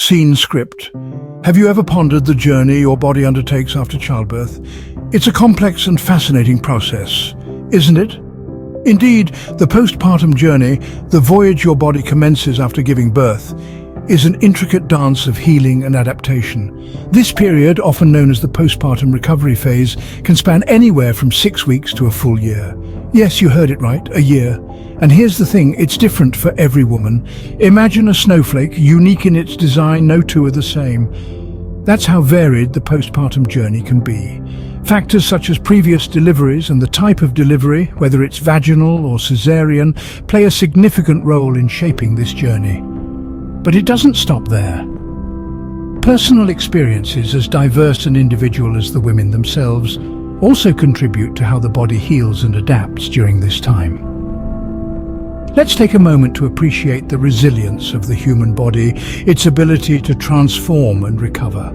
Scene script. Have you ever pondered the journey your body undertakes after childbirth? It's a complex and fascinating process, isn't it? Indeed, the postpartum journey, the voyage your body commences after giving birth, is an intricate dance of healing and adaptation. This period, often known as the postpartum recovery phase, can span anywhere from 6 weeks to a full year. Yes, you heard it right, a year. And here's the thing, it's different for every woman. Imagine a snowflake, unique in its design, no two are the same. That's how varied the postpartum journey can be. Factors such as previous deliveries and the type of delivery, whether it's vaginal or cesarean, play a significant role in shaping this journey. But it doesn't stop there. Personal experiences, as diverse and individual as the women themselves, also contribute to how the body heals and adapts during this time. Let's take a moment to appreciate the resilience of the human body, its ability to transform and recover.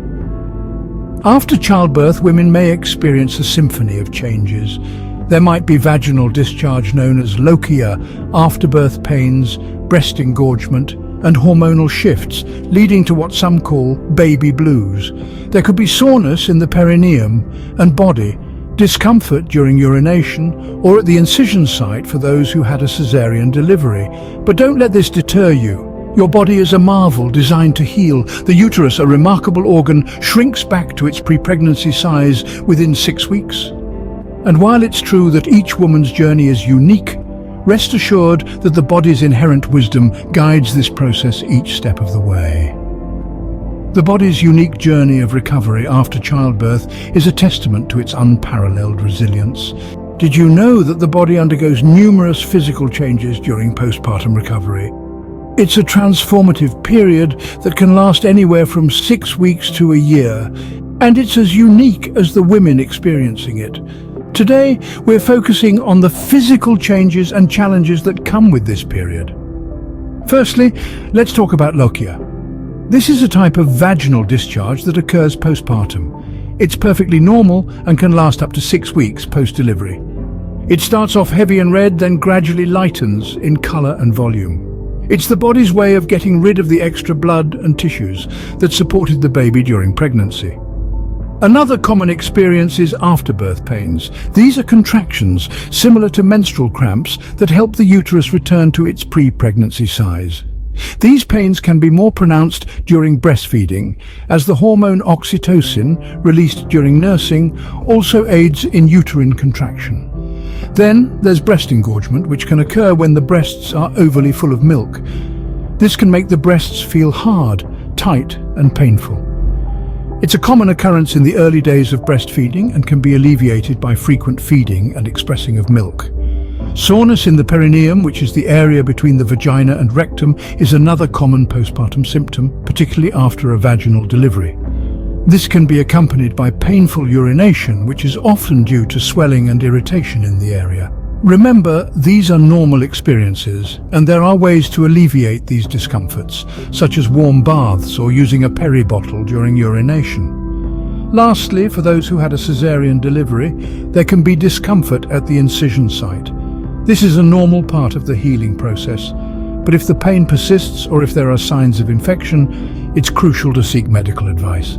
After childbirth, women may experience a symphony of changes. There might be vaginal discharge known as lochia, afterbirth pains, breast engorgement, and hormonal shifts, leading to what some call baby blues. There could be soreness in the perineum and body, discomfort during urination, or at the incision site for those who had a cesarean delivery. But don't let this deter you. Your body is a marvel designed to heal. The uterus, a remarkable organ, shrinks back to its pre-pregnancy size within 6 weeks. And while it's true that each woman's journey is unique, rest assured that the body's inherent wisdom guides this process each step of the way. The body's unique journey of recovery after childbirth is a testament to its unparalleled resilience. Did you know that the body undergoes numerous physical changes during postpartum recovery? It's a transformative period that can last anywhere from 6 weeks to a year, and it's as unique as the women experiencing it. Today, we're focusing on the physical changes and challenges that come with this period. Firstly, let's talk about lochia. This is a type of vaginal discharge that occurs postpartum. It's perfectly normal and can last up to 6 weeks post-delivery. It starts off heavy and red, then gradually lightens in color and volume. It's the body's way of getting rid of the extra blood and tissues that supported the baby during pregnancy. Another common experience is afterbirth pains. These are contractions similar to menstrual cramps that help the uterus return to its pre-pregnancy size. These pains can be more pronounced during breastfeeding, as the hormone oxytocin, released during nursing, also aids in uterine contraction. Then there's breast engorgement, which can occur when the breasts are overly full of milk. This can make the breasts feel hard, tight, and painful. It's a common occurrence in the early days of breastfeeding and can be alleviated by frequent feeding and expressing of milk. Soreness in the perineum, which is the area between the vagina and rectum, is another common postpartum symptom, particularly after a vaginal delivery. This can be accompanied by painful urination, which is often due to swelling and irritation in the area. Remember, these are normal experiences, and there are ways to alleviate these discomforts, such as warm baths or using a peri bottle during urination. Lastly, for those who had a cesarean delivery, there can be discomfort at the incision site. This is a normal part of the healing process, but if the pain persists or if there are signs of infection, it's crucial to seek medical advice.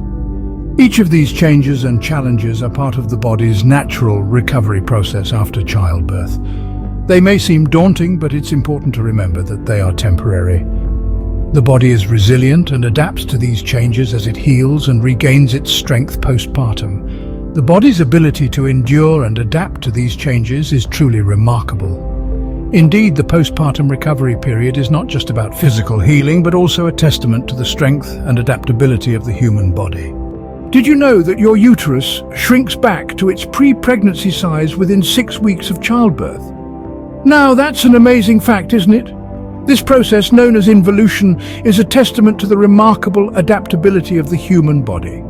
Each of these changes and challenges are part of the body's natural recovery process after childbirth. They may seem daunting, but it's important to remember that they are temporary. The body is resilient and adapts to these changes as it heals and regains its strength postpartum. The body's ability to endure and adapt to these changes is truly remarkable. Indeed, the postpartum recovery period is not just about physical healing, but also a testament to the strength and adaptability of the human body. Did you know that your uterus shrinks back to its pre-pregnancy size within 6 weeks of childbirth? Now, that's an amazing fact, isn't it? This process, known as involution, is a testament to the remarkable adaptability of the human body.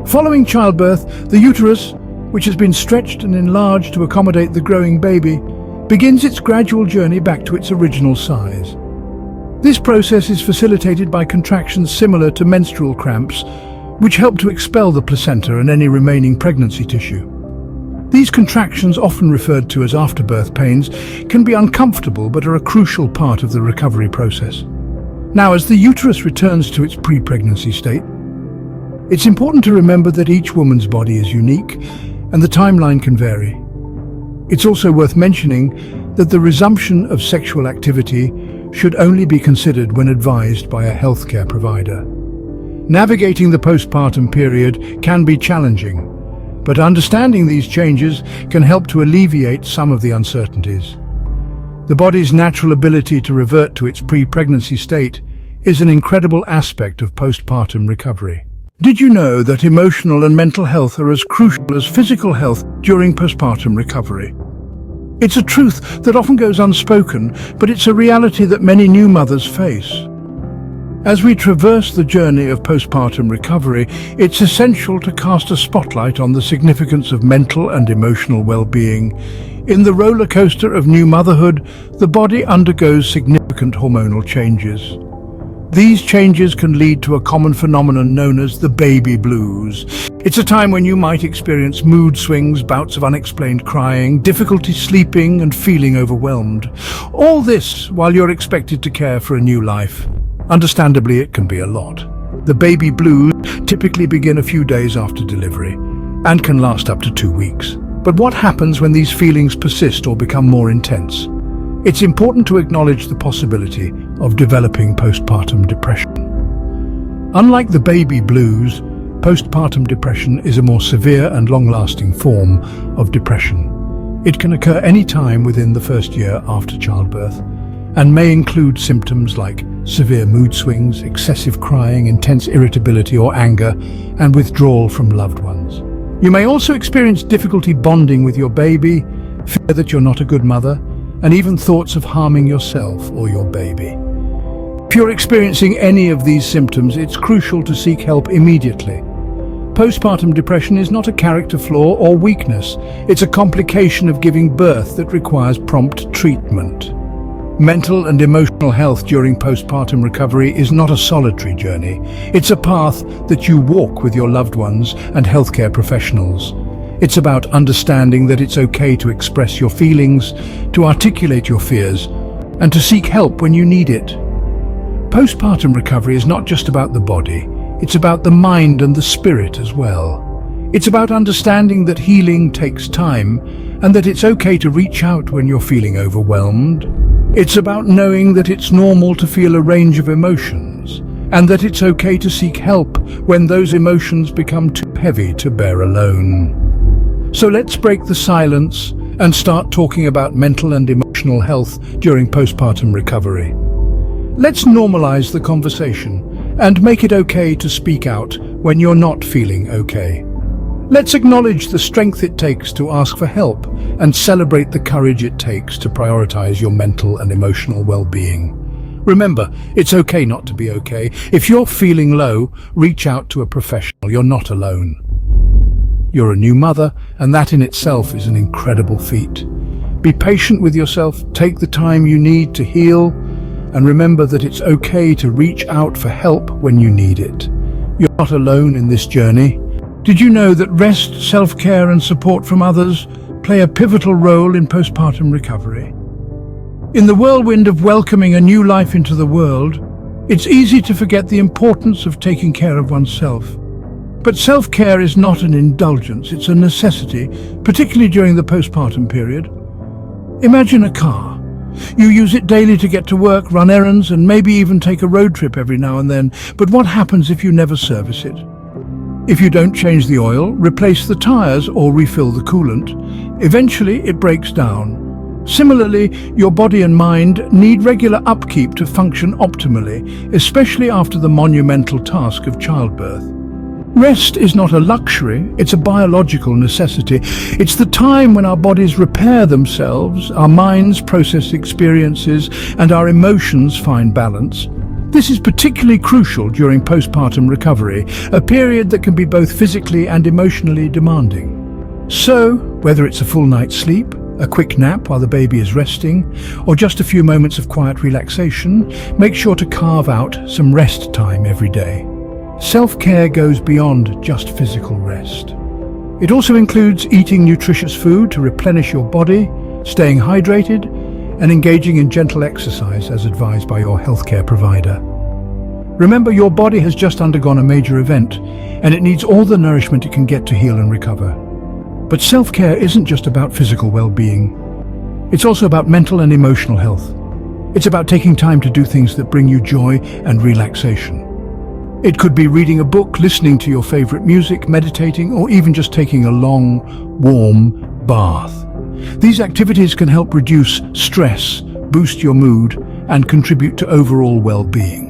Following childbirth, the uterus, which has been stretched and enlarged to accommodate the growing baby, begins its gradual journey back to its original size. This process is facilitated by contractions similar to menstrual cramps, which help to expel the placenta and any remaining pregnancy tissue. These contractions, often referred to as afterbirth pains, can be uncomfortable but are a crucial part of the recovery process. Now, as the uterus returns to its pre-pregnancy state, it's important to remember that each woman's body is unique and the timeline can vary. It's also worth mentioning that the resumption of sexual activity should only be considered when advised by a healthcare provider. Navigating the postpartum period can be challenging, but understanding these changes can help to alleviate some of the uncertainties. The body's natural ability to revert to its pre-pregnancy state is an incredible aspect of postpartum recovery. Did you know that emotional and mental health are as crucial as physical health during postpartum recovery? It's a truth that often goes unspoken, but it's a reality that many new mothers face. As we traverse the journey of postpartum recovery, it's essential to cast a spotlight on the significance of mental and emotional well-being. In the roller coaster of new motherhood, the body undergoes significant hormonal changes. These changes can lead to a common phenomenon known as the baby blues. It's a time when you might experience mood swings, bouts of unexplained crying, difficulty sleeping, and feeling overwhelmed. All this while you're expected to care for a new life. Understandably, it can be a lot. The baby blues typically begin a few days after delivery and can last up to 2 weeks. But what happens when these feelings persist or become more intense? It's important to acknowledge the possibility of developing postpartum depression. Unlike the baby blues, postpartum depression is a more severe and long-lasting form of depression. It can occur any time within the first year after childbirth and may include symptoms like severe mood swings, excessive crying, intense irritability or anger, and withdrawal from loved ones. You may also experience difficulty bonding with your baby, fear that you're not a good mother, and even thoughts of harming yourself or your baby. If you're experiencing any of these symptoms, it's crucial to seek help immediately. Postpartum depression is not a character flaw or weakness. It's a complication of giving birth that requires prompt treatment. Mental and emotional health during postpartum recovery is not a solitary journey. It's a path that you walk with your loved ones and healthcare professionals. It's about understanding that it's okay to express your feelings, to articulate your fears, and to seek help when you need it. Postpartum recovery is not just about the body, it's about the mind and the spirit as well. It's about understanding that healing takes time and that it's okay to reach out when you're feeling overwhelmed. It's about knowing that it's normal to feel a range of emotions and that it's okay to seek help when those emotions become too heavy to bear alone. So let's break the silence and start talking about mental and emotional health during postpartum recovery. Let's normalize the conversation and make it okay to speak out when you're not feeling okay. Let's acknowledge the strength it takes to ask for help and celebrate the courage it takes to prioritize your mental and emotional well-being. Remember, it's okay not to be okay. If you're feeling low, reach out to a professional. You're not alone. You're a new mother, and that in itself is an incredible feat. Be patient with yourself, take the time you need to heal, and remember that it's okay to reach out for help when you need it. You're not alone in this journey. Did you know that rest, self-care, and support from others play a pivotal role in postpartum recovery? In the whirlwind of welcoming a new life into the world, it's easy to forget the importance of taking care of oneself. But self-care is not an indulgence, it's a necessity, particularly during the postpartum period. Imagine a car. You use it daily to get to work, run errands, and maybe even take a road trip every now and then. But what happens if you never service it? If you don't change the oil, replace the tires, or refill the coolant, eventually it breaks down. Similarly, your body and mind need regular upkeep to function optimally, especially after the monumental task of childbirth. Rest is not a luxury, it's a biological necessity. It's the time when our bodies repair themselves, our minds process experiences, and our emotions find balance. This is particularly crucial during postpartum recovery, a period that can be both physically and emotionally demanding. So, whether it's a full night's sleep, a quick nap while the baby is resting, or just a few moments of quiet relaxation, make sure to carve out some rest time every day. Self-care goes beyond just physical rest. It also includes eating nutritious food to replenish your body, staying hydrated, and engaging in gentle exercise as advised by your healthcare provider. Remember, your body has just undergone a major event, and it needs all the nourishment it can get to heal and recover. But self-care isn't just about physical well-being. It's also about mental and emotional health. It's about taking time to do things that bring you joy and relaxation. It could be reading a book, listening to your favorite music, meditating, or even just taking a long, warm bath. These activities can help reduce stress, boost your mood, and contribute to overall well-being.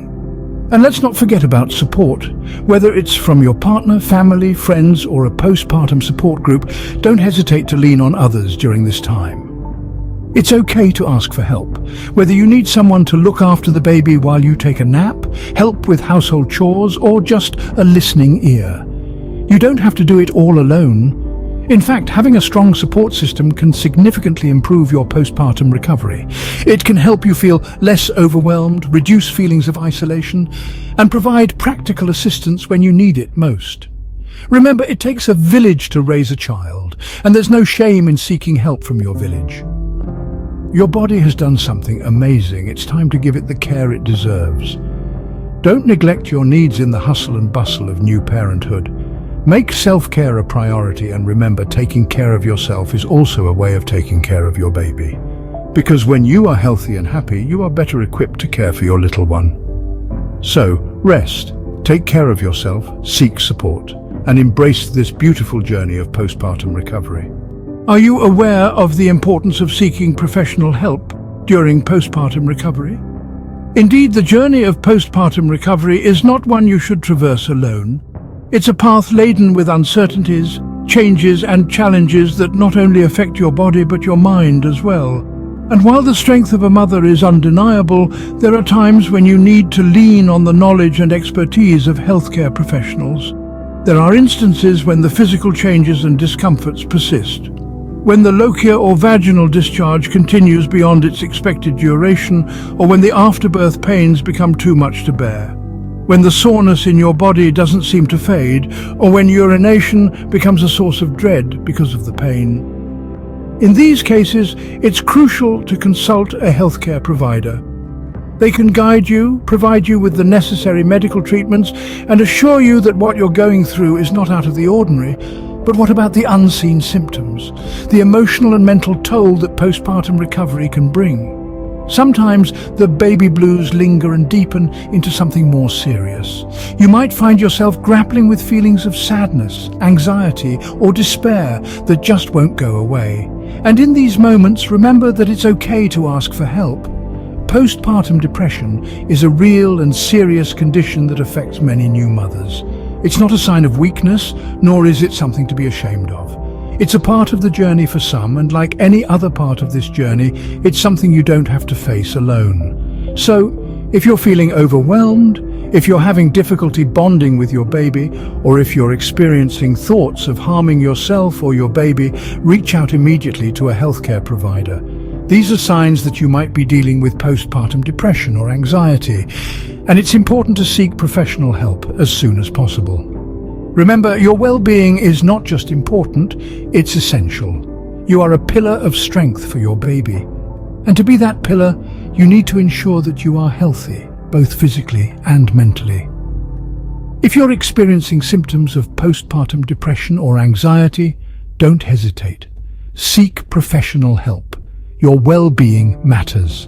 And let's not forget about support. Whether it's from your partner, family, friends, or a postpartum support group, don't hesitate to lean on others during this time. It's okay to ask for help. Whether you need someone to look after the baby while you take a nap, help with household chores, or just a listening ear. You don't have to do it all alone. In fact, having a strong support system can significantly improve your postpartum recovery. It can help you feel less overwhelmed, reduce feelings of isolation, and provide practical assistance when you need it most. Remember, it takes a village to raise a child, and there's no shame in seeking help from your village. Your body has done something amazing. It's time to give it the care it deserves. Don't neglect your needs in the hustle and bustle of new parenthood. Make self-care a priority, and remember, taking care of yourself is also a way of taking care of your baby. Because when you are healthy and happy, you are better equipped to care for your little one. So, rest, take care of yourself, seek support, and embrace this beautiful journey of postpartum recovery. Are you aware of the importance of seeking professional help during postpartum recovery? Indeed, the journey of postpartum recovery is not one you should traverse alone. It's a path laden with uncertainties, changes, and challenges that not only affect your body but your mind as well. And while the strength of a mother is undeniable, there are times when you need to lean on the knowledge and expertise of healthcare professionals. There are instances when the physical changes and discomforts persist. When the lochia or vaginal discharge continues beyond its expected duration, or when the afterbirth pains become too much to bear. When the soreness in your body doesn't seem to fade, or when urination becomes a source of dread because of the pain. In these cases, it's crucial to consult a healthcare provider. They can guide you, provide you with the necessary medical treatments, and assure you that what you're going through is not out of the ordinary. But what about the unseen symptoms, the emotional and mental toll that postpartum recovery can bring? Sometimes the baby blues linger and deepen into something more serious. You might find yourself grappling with feelings of sadness, anxiety, or despair that just won't go away. And in these moments, remember that it's okay to ask for help. Postpartum depression is a real and serious condition that affects many new mothers. It's not a sign of weakness, nor is it something to be ashamed of. It's a part of the journey for some, and like any other part of this journey, it's something you don't have to face alone. So, if you're feeling overwhelmed, if you're having difficulty bonding with your baby, or if you're experiencing thoughts of harming yourself or your baby, reach out immediately to a healthcare provider. These are signs that you might be dealing with postpartum depression or anxiety, and it's important to seek professional help as soon as possible. Remember, your well-being is not just important, it's essential. You are a pillar of strength for your baby. And to be that pillar, you need to ensure that you are healthy, both physically and mentally. If you're experiencing symptoms of postpartum depression or anxiety, don't hesitate. Seek professional help. Your well-being matters.